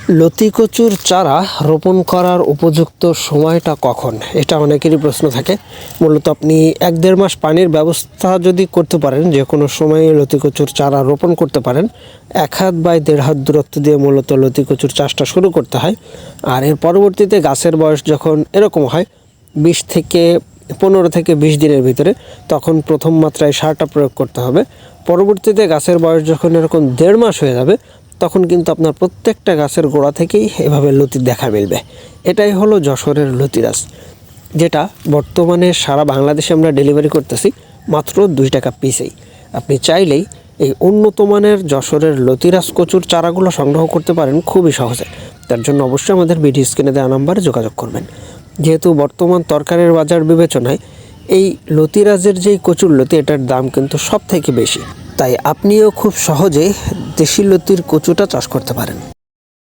লতি কচুর চারা রোপণ করার উপযুক্ত সময়টা কখন? এটা অনেকেরই প্রশ্ন থাকে। মূলত আপনি 1-1.5 মাস পানির ব্যবস্থা যদি করতে পারেন, যে কোনো সময়ে লতি কচুর চারা রোপণ করতে পারেন। 1 হাত বাই 1.5 হাত দূরত্ব দিয়ে মূলত লতি কচুর চাষটা শুরু করতে হয়। আর এর পরবর্তীতে গাছের বয়স যখন এরকম হয় 15 থেকে 20 দিনের ভিতরে, তখন প্রথম মাত্রায় সারটা প্রয়োগ করতে হবে। পরবর্তীতে গাছের বয়স যখন এরকম 1.5 মাস হয়ে যাবে, তখন কিন্তু আপনার প্রত্যেকটা গাছের গোড়া থেকেই এভাবে লতি দেখা মিলবে। এটাই হলো যশোরের লতিরাজ, যেটা বর্তমানে সারা বাংলাদেশে আমরা ডেলিভারি করতেছি মাত্র 2 টাকা পিসেই। আপনি চাইলেই এই উন্নত মানের যশোরের লতিরাজ কচুর চারাগুলো সংগ্রহ করতে পারেন খুবই সহজে। তার জন্য অবশ্যই আমাদের ভিডিও স্ক্রিনে দেওয়া নাম্বারে যোগাযোগ করবেন। যেহেতু বর্তমান তরকারির বাজার বিবেচনায় এই লতিরাজের যেই কচুর লতি, এটার দাম কিন্তু সব থেকে বেশি, তাই আপনিও খুব সহজে দেশি লতির কচুটা চাষ করতে পারেন।